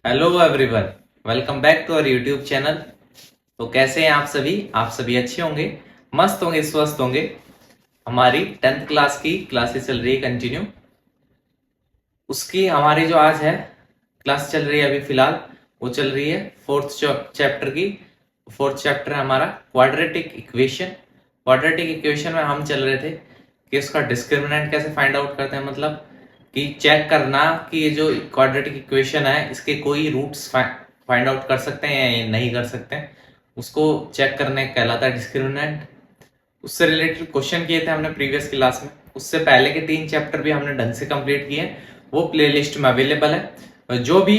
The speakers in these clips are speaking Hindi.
Hello everyone, welcome back to our YouTube channel. तो कैसे हैं आप सभी अच्छे होंगे, मस्त होंगे, स्वस्थ होंगे। हमारी 10th क्लास की क्लासेस चल रही है कंटिन्यू। उसकी हमारी जो आज है क्लास चल रही है अभी फिलहाल, वो चल रही है फोर्थ चैप्टर की। फोर्थ चैप्टर है हमारा क्वाड्रेटिक इक्वेशन। क्वाड्रेटिक इक्वेशन में हम चल रहे थे कि उसका डिस्क्रिमिनेंट कैसे फाइंड आउट करते हैं, मतलब कि चेक करना कि ये जो क्वाड्रेटिक इक्वेशन है इसके कोई रूट्स फाइंड आउट कर सकते हैं या नहीं कर सकते हैं, उसको चेक करने कहलाता है डिस्क्रिमिनेंट। उससे रिलेटेड क्वेश्चन किए थे हमने प्रीवियस क्लास में। उससे पहले के 3 चैप्टर भी हमने ढंग से कंप्लीट किए हैं, वो प्लेलिस्ट में अवेलेबल है। जो भी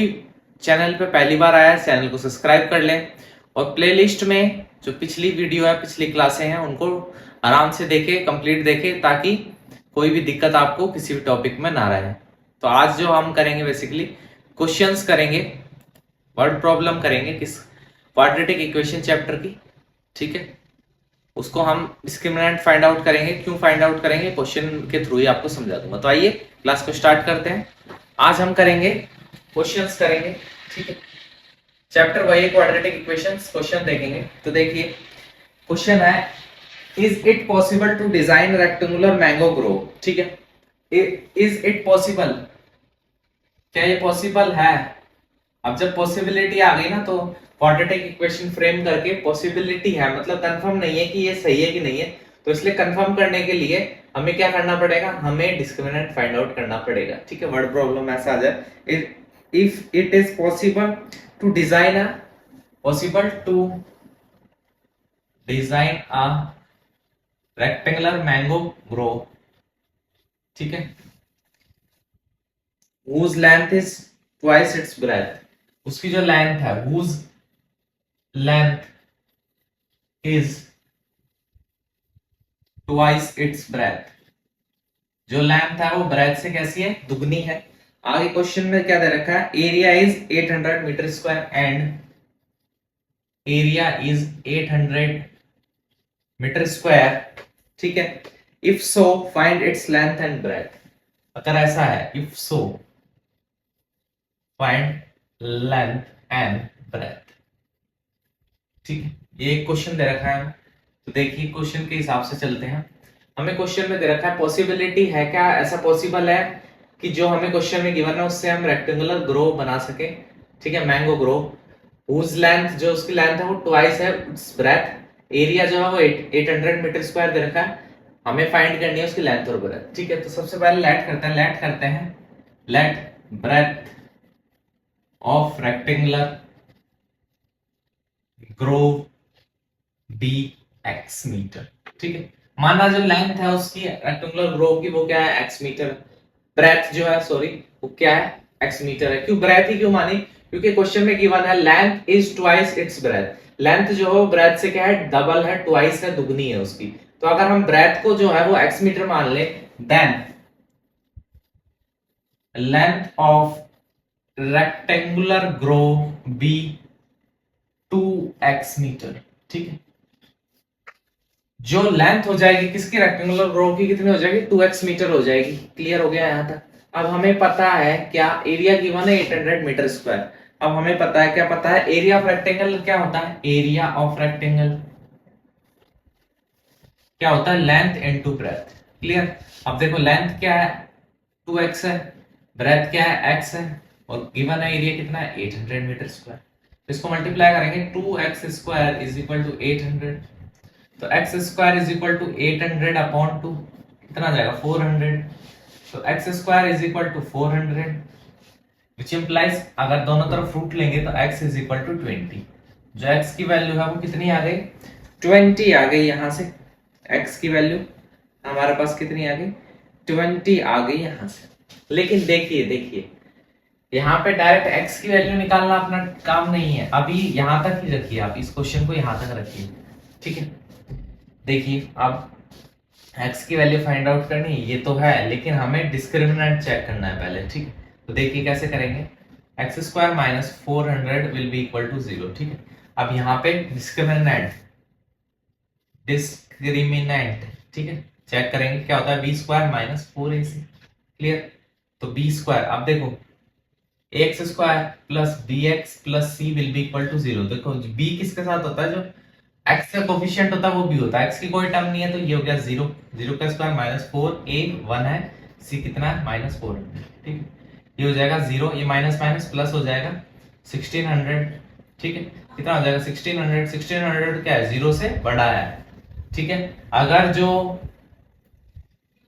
चैनल पे पहली बार आया है चैनल को सब्सक्राइब कर लें, और प्लेलिस्ट में जो पिछली वीडियो है, पिछली क्लासें हैं, उनको आराम से देखें, कंप्लीट देखें, ताकि कोई भी दिक्कत आपको किसी भी टॉपिक में ना रहे। तो आज जो हम करेंगे बेसिकली क्वेश्चंस करेंगे, वर्ड प्रॉब्लम करेंगे किस क्वाड्रेटिक इक्वेशन चैप्टर की, ठीक है। उसको हम डिस्क्रिमिनेंट फाइंड आउट करेंगे। क्यों फाइंड आउट करेंगे, क्वेश्चन के थ्रू ही आपको समझा दूंगा। तो आइए क्लास को स्टार्ट करते हैं। आज हम करेंगे क्वेश्चंस करेंगे, ठीक है। चैप्टर वही क्वाड्रेटिक इक्वेशंस, क्वेश्चन देखेंगे। तो देखिए क्वेश्चन है, is it possible to design rectangular mango grove, ठीक है। इज इट पॉसिबल, क्या ये पॉसिबल है। अब जब पॉसिबिलिटी आ गई ना, तो क्वाड्रेटिक इक्वेशन फ्रेम करके पॉसिबिलिटी है मतलब कंफर्म नहीं है कि ये सही है कि नहीं है। तो इसलिए कंफर्म करने के लिए हमें क्या करना पड़ेगा, हमें डिस्क्रिमिनेंट फाइंड आउट करना पड़ेगा, ठीक है। वर्ड प्रॉब्लम ऐसा आ जाए, if it is possible to design a rectangular mango grove, ठीक है, whose length is twice its breadth। उसकी जो लेंथ है, whose length is twice its breadth। जो लेंथ है वो ब्रेथ से कैसी है, दुगनी है। आगे क्वेश्चन में क्या दे रखा है, area is 800 metre square and area is 800 metre square, ठीक है। If so find its length and breadth. अगर ऐसा है, if so find length and breadth, ठीक है। ये एक क्वेश्चन दे रखा है। तो देखिए क्वेश्चन के हिसाब से चलते हैं। हमें क्वेश्चन में दे रखा है पॉसिबिलिटी है, क्या ऐसा पॉसिबल है कि जो हमें क्वेश्चन में गिवन है उससे हम रेक्टेंगुलर ग्रो बना सके, ठीक है, मैंगो ग्रो। हुज लेंथ, जो उसकी लेंथ है वो ट्वाइस है इट्स ब्रेथ। एरिया जो है वो 800 मीटर स्क्वायर दे रखा है। हमें फाइंड करनी है उसकी लेंथ और ब्रेथ, ठीक है। तो सबसे पहले let breadth of rectangular grove be x metre, ठीक है। माना जो लेंथ है उसकी रेक्टेंगुलर ग्रोव की वो क्या है, एक्स मीटर। ब्रेथ जो है, सॉरी, वो क्या है, एक्स मीटर है। क्यों ब्रेथ ही क्यों मानी, क्योंकि क्वेश्चन में गिवन है length is twice its breath. Length जो है ब्रेथ से क्या है, डबल है, ट्वाइस है, दुगनी है उसकी। तो अगर हम ब्रेथ को जो है वो एक्स मीटर मान ले, then length of rectangular grove be 2x metre, ठीक है। जो लेंथ हो जाएगी किसकी, रेक्टेंगुलर ग्रोव की, कितनी हो जाएगी, 2x मीटर हो जाएगी। क्लियर हो गया यहां तक। अब हमें पता है क्या, एरिया गिवन है 800 मीटर स्क्वायर। अब हमें पता है, क्या पता है, एरिया ऑफ रेक्टेंगल क्या होता है, एरिया ऑफ रेक्टेंगल क्या होता है, लेंथ इनटू ब्रेथ। क्लियर। अब देखो लेंथ क्या है, 2x है, ब्रेथ क्या है, x है, और गिवन है एरिया कितना है, 800 मीटर स्क्वायर। इसको मल्टीप्लाई करेंगे, 2x square is equal to 800। तो x square is equal to 800 upon 2, कितना जाएगा, 400। तो x square is equal to 400, which implies अगर दोनों तरफ रूट लेंगे तो x इज इक्वल टू 20। जो x की वैल्यू है वो कितनी आ गई, 20 आ गई। यहां से x की वैल्यू हमारे पास कितनी आ गई, 20 आ गई यहां से। लेकिन देखिए यहाँ पे डायरेक्ट x की वैल्यू निकालना अपना काम नहीं है, अभी यहां तक ही रखिए, आप इस क्वेश्चन को यहां तक रखिए, ठीक है। देखिए अब x की वैल्यू फाइंड आउट करनी है, ये तो है, लेकिन हमें डिस्क्रिमिनेंट चेक करना है पहले, ठीक है। तो देखिए कैसे करेंगे, x square minus 400 will be equal to 0, ठीक है। अब यहाँ पे डिस्क्रिमिनेंट, ठीक है, चेक करेंगे क्या होता है, b square minus 4ac। Clear. तो बी स्क्वायर, अब देखो x square plus b x plus c will be equal to 0। देखो बी किसके साथ होता है, जो एक्स का कोफिशिएंट होता है वो भी होता है, एक्स की कोई टर्म नहीं है तो ये हो गया 0, 0 का स्क्वायर माइनस 4, ए 1 है, सी कितना है माइनस 4, ठीक है। ये हो जाएगा 0, ये माइनस माइनस प्लस हो जाएगा 1600, ठीक है। कितना हो जाएगा 1600, 1600 क्या है, 0 से बड़ा है, ठीक है। अगर जो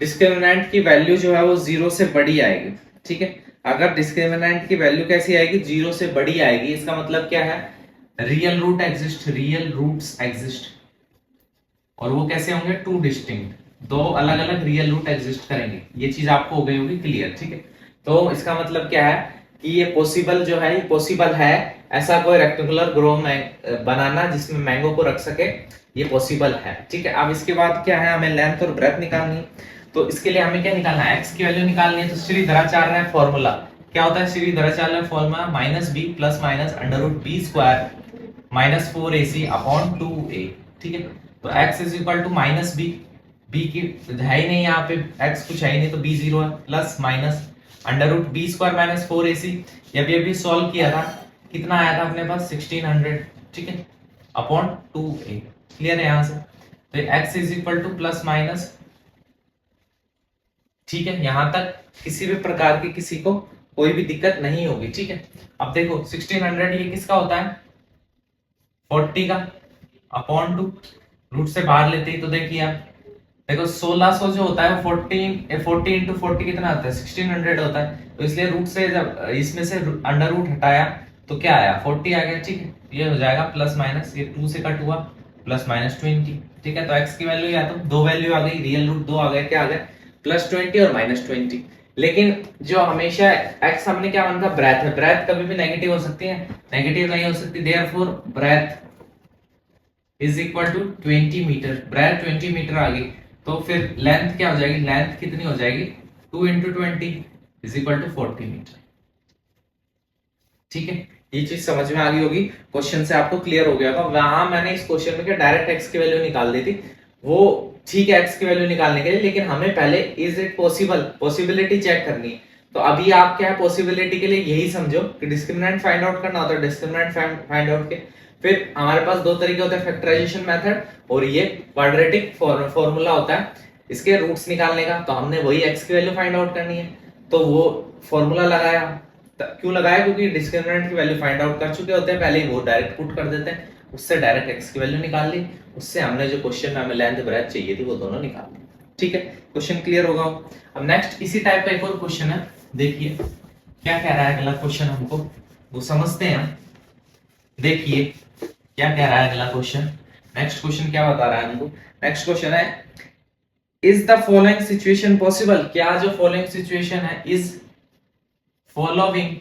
डिस्क्रिमिनेंट की वैल्यू जो है वो 0 से बड़ी आएगी, ठीक है। अगर डिस्क्रिमिनेंट की वैल्यू कैसी आएगी, 0 से बड़ी आएगी, इसका मतलब क्या है, real root exist, real roots exist, और वो कैसे होंगे, टू डिस्टिंक्ट, दो अलग अलग रियल रूट एग्जिस्ट करेंगे। ये चीज आपको हो गई होगी क्लियर, ठीक है। तो इसका मतलब क्या है कि ये पॉसिबल जो है, ये पॉसिबल है ऐसा कोई रेक्टेंगुलर ग्रो में बनाना जिसमें मैंगो को रख सके, ये पॉसिबल है, ठीक है। अब इसके बाद क्या है, हमें लेंथ और ब्रेथ निकालनी है। तो इसके लिए हमें क्या निकालना है, एक्स की वैल्यू निकालनी है। तो श्रीधराचार्य ने फॉर्मूला क्या होता है, Sridharacharya formula minus b plus minus under root b square minus 4ac upon 2a, ठीक है। तो x is equal to minus b, b की है ही नहीं यहाँ पे, x कुछ है ही नहीं तो b 0 है, plus minus under root b square minus 4ac, अभी सॉल्व किया था, कितना आया था अपने पास 1600, ठीक है, अपॉन 2a। क्लियर है यहाँ से, तो x is equal two plus minus, ठीक है। यहां तक किसी भी प्रकार की किसी को कोई भी दिक्कत नहीं होगी, ठीक है। अब देखो 1600 ये किसका होता है, 40 का, अपॉन 2, रूट से बाहर लेते ही तो देखिए आप, देखो 1600 जो होता है वो 40 इंटू 40 कितना होता है 1600 होता है, तो इसलिए रूट से जब इसमें से अंडर रूट हटाया तो क्या आया 40 आ गया, ठीक है। ये हो जाएगा प्लस माइनस, ये 2 से कट हुआ, प्लस माइनस 20, ठीक है। तो x की वैल्यू या तो दो वैल्यू आ गई, रियल रूट दो आ गए, क्या आ गए प्लस 20 और माइनस 20। लेकिन जो हमेशा x हमने क्या माना था, ब्रेथ है, ब्रेथ कभी भी नेगेटिव हो सकती है, नेगेटिव नहीं हो सकती, therefore breadth is equal to 20 metre, breadth 20 metre आ गई, तो फिर लेंथ क्या हो जाएगी, लेंथ कितनी हो जाएगी 2 into 20 is equal to 40 metre, ठीक है। ये चीज समझ में आ गई होगी, क्वेश्चन से आपको क्लियर हो गया होगा। वहां मैंने इस क्वेश्चन में क्या डायरेक्ट एक्स की वैल्यू निकाल दी थी, वो ठीक है एक्स की वैल्यू निकालने के लिए, लेकिन हमें पहले is it possible, possibility check करनी है। तो अभी आप क्या है पॉसिबिलिटी के लिए यही समझो कि डिस्क्रिमिनेंट फाइंड आउट करना होता है, डिस्क्रिमिनेंट फाइंड आउट के फिर हमारे पास दो तरीके होते हैं, फैक्टराइजेशन मेथड और ये क्वाड्रेटिक फॉर्मूला होता है इसके रूट्स निकालने का। तो हमने वही एक्स की वैल्यू फाइंड आउट करनी है, तो वो फॉर्मूला लगाया, क्यों लगाया, क्योंकि डिस्क्रिमिनेंट की वैल्यू फाइंड आउट कर चुके होते हैं पहले ही, वो डायरेक्ट पुट कर देते हैं, उससे डायरेक्ट एक्स की वैल्यू निकाल ली, उससे हमने जो क्वेश्चन में हमें लेंथ ब्रेथ चाहिए थी वो दोनों निकाल ली, ठीक है। क्वेश्चन क्लियर होगा। अब नेक्स्ट इसी टाइप का एक और क्वेश्चन है, देखिए क्या कह रहा है अगला क्वेश्चन, हमको वो समझते हैं। देखिए क्या कह रहा है अगला क्वेश्चन, नेक्स्ट क्वेश्चन क्या बता रहा है हमको। नेक्स्ट क्वेश्चन है, is the following situation possible, क्या जो फॉलोइंग सिचुएशन है, इज फॉलोइंग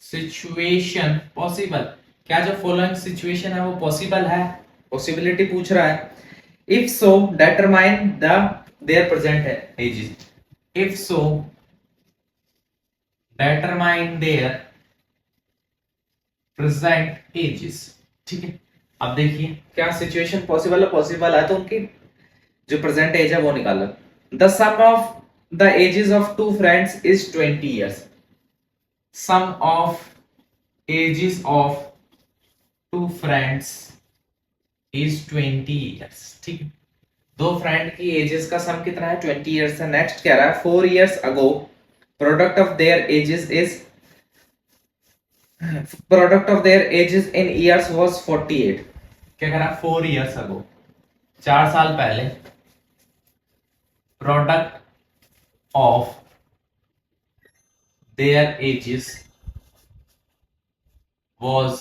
सिचुएशन पॉसिबल, क्या जो फॉलोइंग सिचुएशन है वो पॉसिबल है, पॉसिबिलिटी पूछ रहा है। If so determine the their present है ages, if so determine their present ages, ठीक है। अब देखिए क्या सिचुएशन पॉसिबल है तो उनकी जो प्रेजेंट एज है वो निकालो। The sum of the ages of two friends is 20 years, sum of ages of two friends is 20 years, ठीक है। दो फ्रेंड की एजेस का सम कितना है 20 इयर्स है। नेक्स्ट कह रहा है 4 years ago product of their edges is, product of their edges in years was 48। क्या कह रहा है 4 इयर्स अगो, 4 साल पहले product of their edges was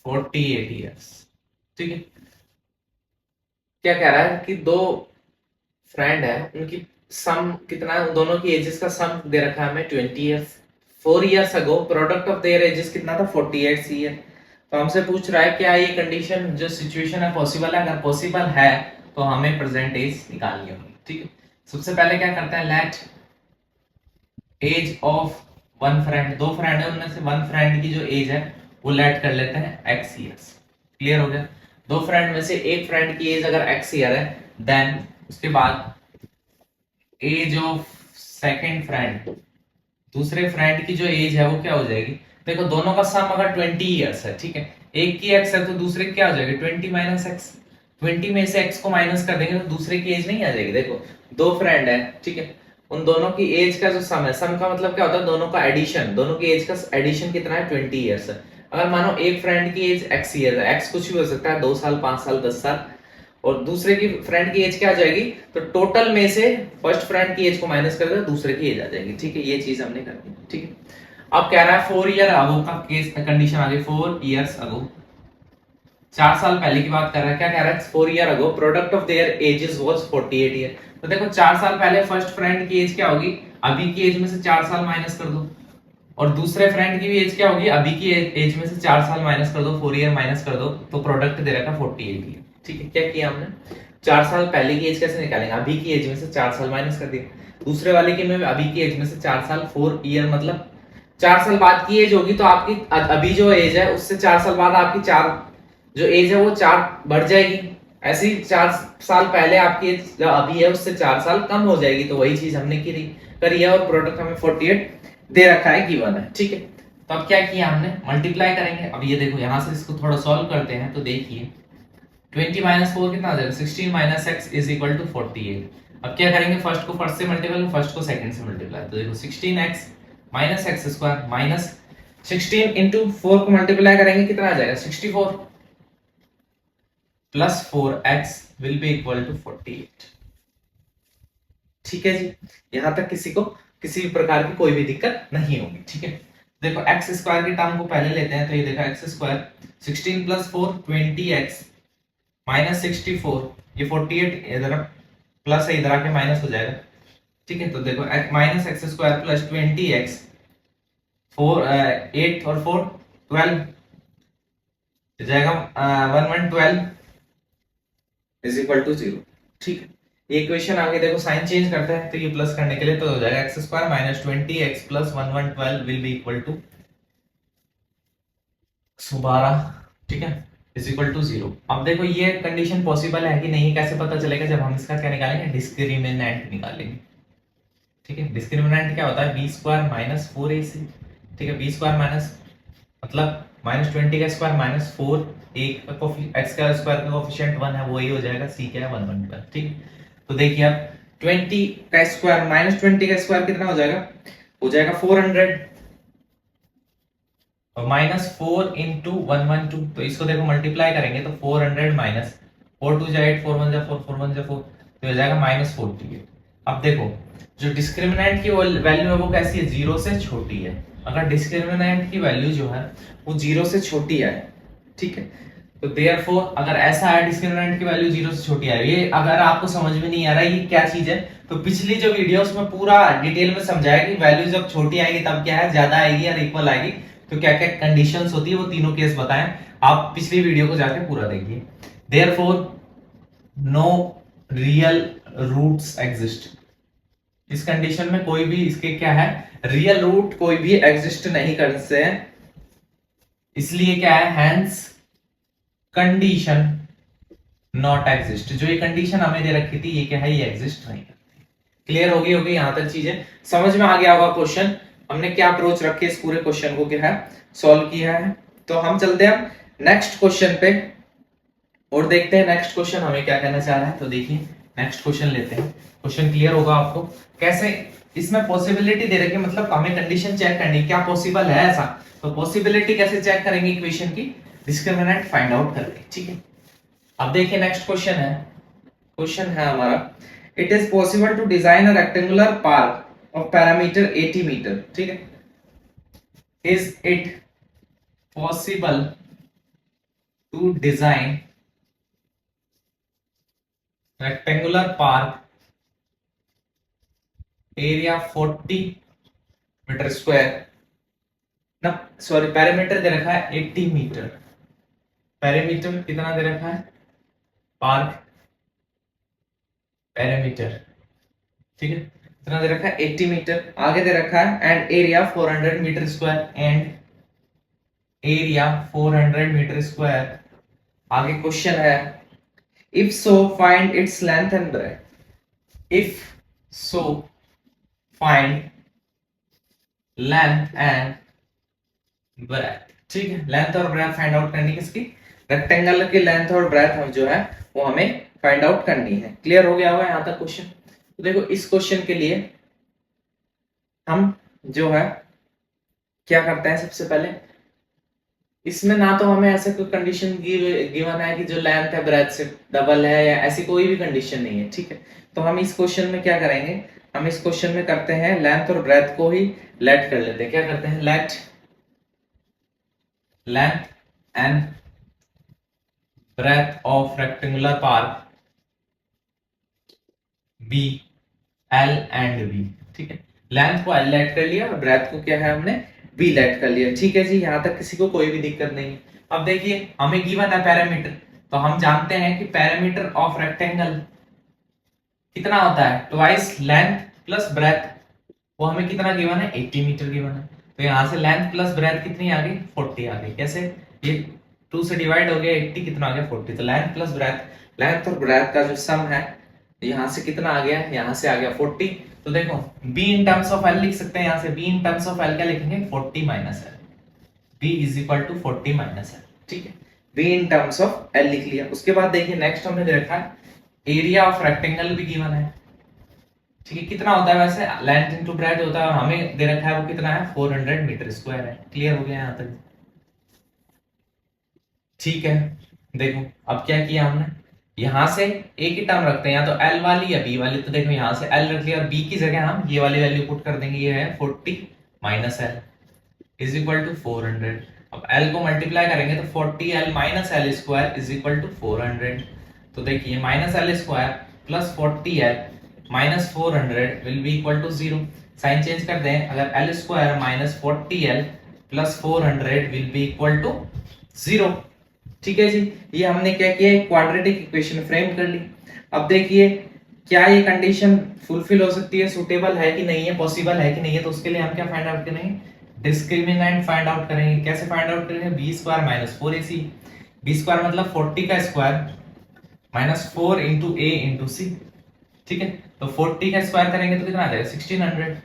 48 years, ठीक है। क्या कह रहा है कि दो फ्रेंड है उनकी सम कितना है, दोनों की एजेस का सम दे रखा है हमें 20 years. 4 years ago product of their edges कितना था 48 ईयर। तो हमसे पूछ रहा है क्या ये कंडीशन जो सिचुएशन है पॉसिबल है, अगर पॉसिबल है तो हमें प्रेजेंट एज निकालनी होगी, ठीक है। सबसे पहले क्या करते हैं, let age of one friend, दो फ्रेंड है उनमें से वन फ्रेंड की जो एज है वो लेट कर लेते हैं x इयर्स। क्लियर हो गया। दो फ्रेंड में से एक फ्रेंड की एज अगर x ईयर है, देन उसके बाद एज ऑफ सेकंड फ्रेंड दूसरे फ्रेंड की जो एज है वो क्या हो जाएगी, देखो दोनों का सम अगर 20 ईयर्स है, ठीक है, एक की एक्स है तो दूसरे की क्या हो जाएगी 20 माइनस एक्स, 20 में से एक्स को माइनस कर देंगे तो दूसरे की एज नहीं आ जाएगी। देखो दो फ्रेंड है, ठीक है, उन दोनों की एज का जो सम है, सम का मतलब क्या होता है दोनों का एडिशन, दोनों की एज का एडिशन कितना है 20 ईयर्स है। अगर मानो एक फ्रेंड की एज एक्स ईयर है, एक्स कुछ भी हो सकता है 2 साल 5 साल 10 साल, और दूसरे की फ्रेंड की एज क्या आ जाएगी, तो टोटल में से फर्स्ट फ्रेंड की एज को माइनस कर दो दूसरे की एज आ जाएगी, ठीक है, ये चीज हमने कर दी, ठीक है। अब कह रहा है 4 ईयर अगो का केस कंडीशन आ गई, 4 इयर्स अगो, 4 साल पहले की बात कर रहा है, क्या कह रहा है 4 year ago product of their edges was 48 year. तो देखो 4 साल पहले फर्स्ट फ्रेंड की एज क्या होगी, अभी की एज में से 4 साल माइनस कर दो, और दूसरे फ्रेंड की भी एज क्या होगी, अभी की एज में से 4 साल माइनस कर दो, 4 ईयर माइनस कर दो, तो प्रोडक्ट दे रखा 48 ईयर, ठीक है। क्या किया हमने, 4 साल पहले की एज कैसे निकालेंगे, अभी की एज में से 4 साल माइनस कर दिया, दूसरे वाले की में अभी की एज में से 4 साल, 4 ईयर मतलब 4 साल बाद की एज होगी, तो आपकी अभी जो एज है उससे 4 साल बाद आपकी 4 जो एज है वो 4 बढ़ जाएगी, ऐसे ही 4 साल पहले आपकी एज अभी है उससे 4 साल कम हो जाएगी, तो वही चीज हमने करी है, और प्रोडक्ट हमें 48 दे रखा है, गिवन है, ठीक है। तो अब क्या किया हमने, मल्टीप्लाई करेंगे। अब ये देखो यहां से इसको थोड़ा सॉल्व करते हैं, तो देखिए 20 माइनस 4 कितना आ जाएगा, 16 minus x is equal to 48। अब क्या करेंगे, फर्स्ट को फर्स्ट से मल्टीप्लाई, फर्स्ट को सेकंड से मल्टीप्लाई, तो देखो 16x minus x square minus 16 into 4 को मल्टीप्लाई करेंगे कितना आ जाएगा 64 plus 4x will be equal to 48, ठीक है जी। यहां तक किसी को किसी भी प्रकार की कोई भी दिक्कत नहीं होगी, ठीक है। देखो एक्स स्क्वायर की टर्म को पहले लेते हैं, तो ये देखा x square 16 plus 4 20x minus 64, ये 48 इधर प्लस है, इधर आके माइनस हो जाएगा, ठीक है। तो देखो minus x square plus 20x 4 8 और 4 12 हो जाएगा 1112 इज इक्वल टू 0, ठीक है। ये इक्वेशन आगे देखो साइन चेंज करता है, तो ये प्लस करने के लिए तो हो जाएगा x square minus 20x plus 1112 will be equal to 112, ठीक है, इज इक्वल टू 0। अब देखो ये कंडीशन पॉसिबल है कि नहीं, कैसे पता चलेगा, जब हम इसका क्या निकालेंगे, डिस्क्रिमिनेंट निकालेंगे, ठीक है। डिस्क्रिमिनेंट क्या होता है, बी स्क्वायर माइनस 4ac, ठीक है, बी स्क्वायर माइनस मतलब माइनस 20 का स्क्वायर माइनस 4, एक एक्स का स्क्वायर का कोफिशिएंट 1 है, वही हो जाएगा, सी क्या है 112, ठीक है। तो देखिए अब 20 का स्क्वायर माइनस 20 का स्क्वायर कितना हो जाएगा 400, और माइनस 4 इंटू 112, तो इसको देखो मल्टीप्लाई करेंगे तो 400 माइनस 4 2 जा 8 4 1 जा 4 4 1 जा 4, तो हो जाएगा माइनस 48। अब देखो जो डिस्क्रिमिनेंट की वैल्यू है वो कैसी है, जीरो से छोटी है। अगर डिस्क्रिमिनेंट की वैल्यू जो है वो जीरो से छोटी है, ठीक है, तो देयरफॉर अगर ऐसा है डिस्क्रिमिनेंट की वैल्यू जीरो से छोटी है, ये अगर आपको समझ में नहीं आ रहा है ये क्या चीज है, तो पिछली जो वीडियो उसमें पूरा डिटेल में समझाया कि वैल्यू जब छोटी आएगी तब क्या है, ज्यादा आएगी और इक्वल आएगी, तो क्या क्या कंडीशंस होती है वो तीनों केस बताएं, आप पिछली वीडियो को जाके पूरा देखिए। Therefore no real roots exist, इस कंडीशन में कोई भी इसके क्या है, रियल रूट कोई भी एग्जिस्ट नहीं कर सकते हैं, इसलिए क्या है, हैंस कंडीशन नॉट एग्जिस्ट, जो ये कंडीशन हमें दे रखी थी ये क्या है, ये एग्जिस्ट नहीं करती। क्लियर होगी यहां तक चीजें समझ में आ गया होगा। क्वेश्चन हमने क्या अप्रोच रखी है, इस पूरे क्वेश्चन को क्या है सॉल्व किया है। तो हम चलते हैं नेक्स्ट क्वेश्चन पे और देखते हैं नेक्स्ट क्वेश्चन हमें क्या कहना चाह रहा है। तो देखिए नेक्स्ट क्वेश्चन लेते हैं, क्वेश्चन क्लियर होगा आपको कैसे, इसमें पॉसिबिलिटी दे रखी है, मतलब हमें कंडीशन चेक करनी क्या पॉसिबल है ऐसा, तो पॉसिबिलिटी कैसे चेक करेंगे इक्वेशन की, डिस्क्रिमिनेंट फाइंड आउट करके, ठीक है। अब देखिए नेक्स्ट क्वेश्चन है हमारा, it is possible to design a rectangular park of perimeter 80 metre, ठीक है, is it possible to design rectangular park area 40 metre square ना, सॉरी पैरामीटर दे रखा है 80 मीटर, पैरामीटर कितना दे रखा है, पार्क पैरामीटर, ठीक है, कितना दे रखा है 80 मीटर, आगे दे रखा है and area 400 metre square, and area 400 metre square. आगे क्वेश्चन है, if so find its length and breadth, if so find length and breadth. ठीक है, लेंथ और ब्रेथ फाइंड आउट करनी किसकी, रेक्टेंगल की लेंथ और ब्रेथ हम जो है वो हमें फाइंड आउट करनी है। क्लियर हो गया होगा यहां तक क्वेश्चन। तो देखो इस क्वेश्चन के लिए हम जो है क्या करते हैं, सबसे पहले इसमें ना तो हमें ऐसे कोई कंडीशन गिवन है कि जो लेंथ है ब्रेथ से डबल है, या ऐसी कोई भी कंडीशन नहीं है। ठीक है, तो हम इस क्वेश्चन में क्या करेंगे, हम इस क्वेश्चन में करते हैं लेंथ और ब्रेथ को ही लेट कर लेते हैं। क्या करते हैं, let length and breadth of rectangular park be l and b. ठीक है, लेंथ को एल लेट कर लिया और ब्रेथ को क्या है हमने बी लेट कर लिया। ठीक है जी, यहां तक किसी को कोई भी दिक्कत नहीं है। अब देखिए हमें गिवन है पैरामीटर, तो हम जानते हैं कि पैरामीटर ऑफ रेक्टेंगल कितना होता है, ट्वाइस लेंथ प्लस ब्रेथ। वो हमें कितना गिवन है, 80 मीटर गिवन है। तो यहाँ से लेंथ प्लस ब्रेथ कितनी आ गई, 40 आ गई। कैसे, ये 2 से डिवाइड हो गया, 80 कितना आ गया, 40। तो लेंथ प्लस ब्रेथ, लेंथ और ब्रेथ का जो सम है यहाँ से कितना आ गया, यहाँ से आ गया 40। तो देखो b in terms of l लिख सकते हैं, यहाँ से b in terms of l क्या लिखेंगे, 40 minus l। b is equal to 40 minus l। ठीक है, b in terms of l लिख लिया। उसके बाद देखिए नेक्स्ट हमने दे रखा है एरिया ऑफ रेक्टेंगल भी गिवन है। ठीक है, कितना होता है वैसे, लेंथ इनटू ब्रेथ होता है, हमें दे रखा है वो कितना है, 400 मीटर स्क्वायर है। क्लियर हो गया यहाँ तक। ठीक है, देखो अब क्या किया हमने, यहां से एक ही टर्म रखते हैं, या तो एल वाली या बी वाली। तो देखो यहां से एल रख लिया और बी की जगह हम ये वाली वैल्यू पुट कर देंगे, ये है 40 minus l is equal to 400। अब एल को मल्टीप्लाई करेंगे तो 40l minus l square is equal to 400। तो देखिए minus l square plus 40l minus 400 will be equal to 0। Sign change कर दें, अगर l square minus 40l plus 400 will be equal to 0। ठीक है जी, ये हमने क्या किया, क्वाड्रेटिक इक्वेशन फ्रेम कर ली। अब देखिए क्या ये कंडीशन फुलफिल हो सकती है, सुटेबल है कि नहीं है, पॉसिबल है कि नहीं है। तो उसके लिए हम क्या फाइंड आउट करेंगे, डिस्क्रिमिनेंट फाइंड आउट करेंगे। कैसे फाइंड आउट करेंगे, b square minus 4ac। B square मतलब 40 का square minus 4 into a into c. ठीक है, तो 40 का स्क्वायर करेंगे तो कितना आ जाएगा, 1600।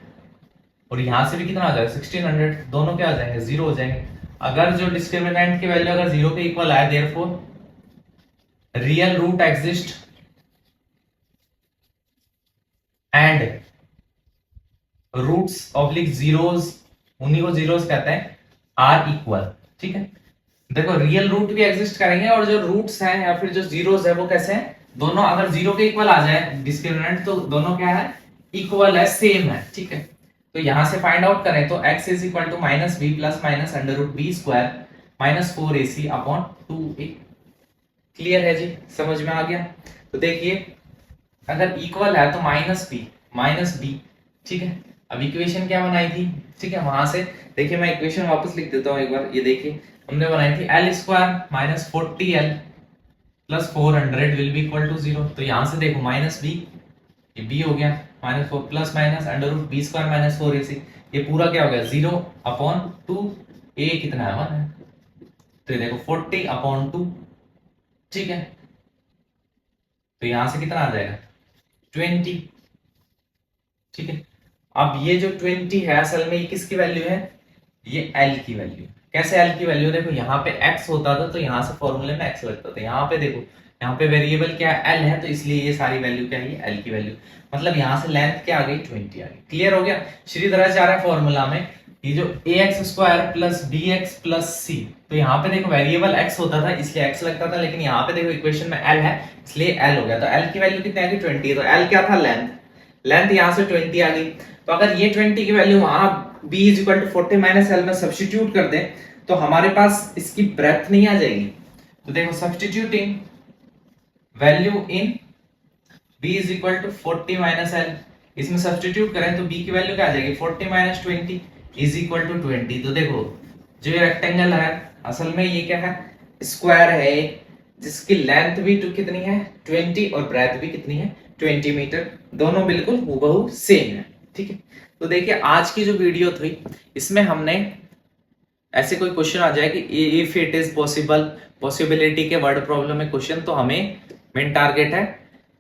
और यहां से भी कितना आ जाएगा, 1600। दोनोदोनों क्या हो जाएंगे, जीरो हो जाएंगे। अगर जो डिस्क्रिमिनेंट की वैल्यू अगर जीरो के इक्वल आए, therefore real root exist and roots oblique zeros, उन्हीं को जीरोस कहते हैं, आर इक्वल। ठीक है, देखो रियल रूट भी एग्जिस्ट करेंगे और जो रूट्स हैं या फिर जो जीरोस है वो कैसे हैं, दोनों अगर जीरो के इक्वल आ जाए डिस्क्रिमिनेंट तो दोनों क्या है, इक्वल है, सेम है। ठीक है, तो यहां से फाइंड आउट करें तो x is equal to minus b plus minus under root b square minus 4ac upon 2a। Clear है जी, समझ में आ गया। तो देखिए अगर इक्वल है तो माइनस बी। ठीक है, अब इक्वेशन क्या बनाई थी, ठीक है, वहां से देखिए मैं इक्वेशन वापस लिख देता हूं एक बार। ये देखिए हमने बनाई थी l square minus 40l plus 400 will be equal to 0। तो यहां से देखो माइनस बी, ये बी हो गया, minus 4 plus minus under root b square minus 4ac। ये पूरा क्या हो गया, 0 अपॉन 2, ए कितना है 1 है। तो ये देखो 40 अपॉन 2। ठीक है, तो यहां से कितना आ जाएगा, 20। ठीक है, अब ये जो 20 है असल में ये किसकी वैल्यू है, ये एल की वैल्यू। कैसे एल की वैल्यू, देखो यहाँ पे एक्स होता था तो यहाँ से फॉर्मूले में एक्स लगता था। यहाँ पे देखो, यहाँ पे वेरिएबल क्या है, एल है, तो इसलिए ये सारी वैल्यू क्या है, एल की वैल्यू। मतलब यहाँ से लेंथ क्या आ गई, 20 आ गई। क्लियर हो गया। श्रीधर जा रहा है फॉर्मूला में, ये जो ax square plus bx plus c, तो यहाँ पे देखो वेरिएबल x होता था इसलिए x लगता था, लेकिन यहाँ पे देखो इक्वेशन में l है इसलिए l हो गया। तो l की वैल्यू कितनी आ गई, 20। तो l क्या था, लेंथ। लेंथ यहाँ से 20 आ गई। तो अगर ये 20 की वैल्यू वहां b is equal to 40 minus l में सब्स्टिट्यूट कर दें तो हमारे पास इसकी ब्रेथ नहीं आ जाएगी। तो देखो substituting value in b is equal to 40 minus l, इसमें सब्स्टिट्यूट करें तो b की वैल्यू क्या आ जाएगी, 40 माइनस 20 इज इक्वल टू 20। तो देखो जो ये रेक्टेंगल है असल में ये क्या है, स्क्वायर है, जिसकी लेंथ भी तो कितनी है 20 और ब्रेथ भी कितनी है 20 मीटर, दोनों बिल्कुल हूबहू सेम है। ठीक है, तो देखिए आज की जो वीडियो थी इसमें हमने ऐसे कोई क्वेश्चन आ जाए कि if it is possible, possibility के वर्ड प्रॉब्लम में क्वेश्चन, तो हमें मेन टारगेट है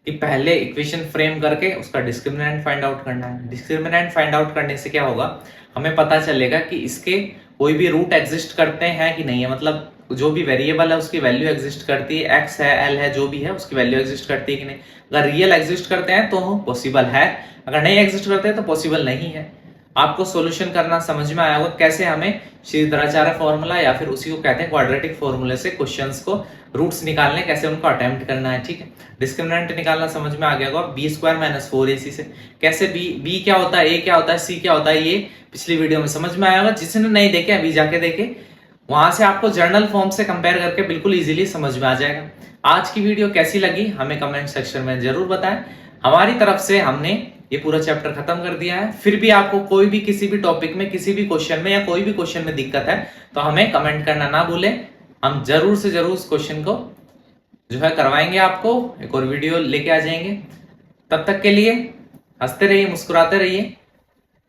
कि पहले इक्वेशन फ्रेम करके उसका डिस्क्रिमिनेंट फाइंड आउट करना है। डिस्क्रिमिनेंट फाइंड आउट करने से क्या होगा, हमें पता चलेगा कि इसके कोई भी रूट एग्जिस्ट करते हैं कि नहीं है, मतलब जो भी वेरिएबल है उसकी वैल्यू एग्जिस्ट करती है, एक्स है एल है जो भी है उसकी वैल्यू एग्जिस्ट करती है कि नहीं। अगर रियल एग्जिस्ट करते हैं तो पॉसिबल है, अगर नहीं एग्जिस्ट करते हैं तो पॉसिबल नहीं है। आपको सॉल्यूशन करना समझ में आया होगा, कैसे हमें श्रीधराचार्य फॉर्मूला या फिर उसी को कहते हैं क्वाड्रेटिक फॉर्मूले से क्वेश्चंस को रूट्स निकालने, कैसे उनको अटेम्प्ट करना है। ठीक है, डिस्क्रिमिनेंट निकालना समझ में आ गया होगा। बी स्क्वायर माइनस 4ac से कैसे बी क्या होता है, ए क्या होता है, सी क्या होता है, ये पिछली वीडियो में समझ में आया होगा। जिसने नहीं देखे अभी जाके देखे, वहां से आपको जर्नल फॉर्म से कंपेयर करके बिल्कुल इजीली समझ में आ जाएगा। आज की वीडियो कैसी लगी हमें कमेंट सेक्शन में जरूर बताएं। हमारी तरफ से हमने ये पूरा चैप्टर खत्म कर दिया है। फिर भी आपको कोई भी किसी भी टॉपिक में, किसी भी क्वेश्चन में या कोई भी क्वेश्चन में दिक्कत है तो हमें कमेंट करना ना भूलें। हम जरूर से जरूर उस क्वेश्चन को जो है करवाएंगे, आपको एक और वीडियो लेके आ जाएंगे। तब तक के लिए हंसते रहिए, मुस्कुराते रहिए।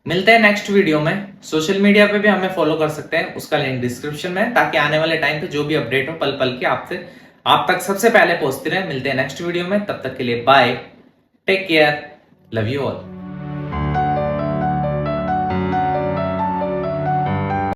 मिलते हैं नेक्स्ट वीडियो में। सोशल मीडिया पे भी हमें फॉलो कर सकते हैं, उसका लिंक डिस्क्रिप्शन में है, ताकि आने वाले टाइम पे जो भी अपडेट हो पल पल के आप तक सबसे पहले पहुंचते रहे। मिलते हैं नेक्स्ट वीडियो में, तब तक के लिए bye, take care, love you all.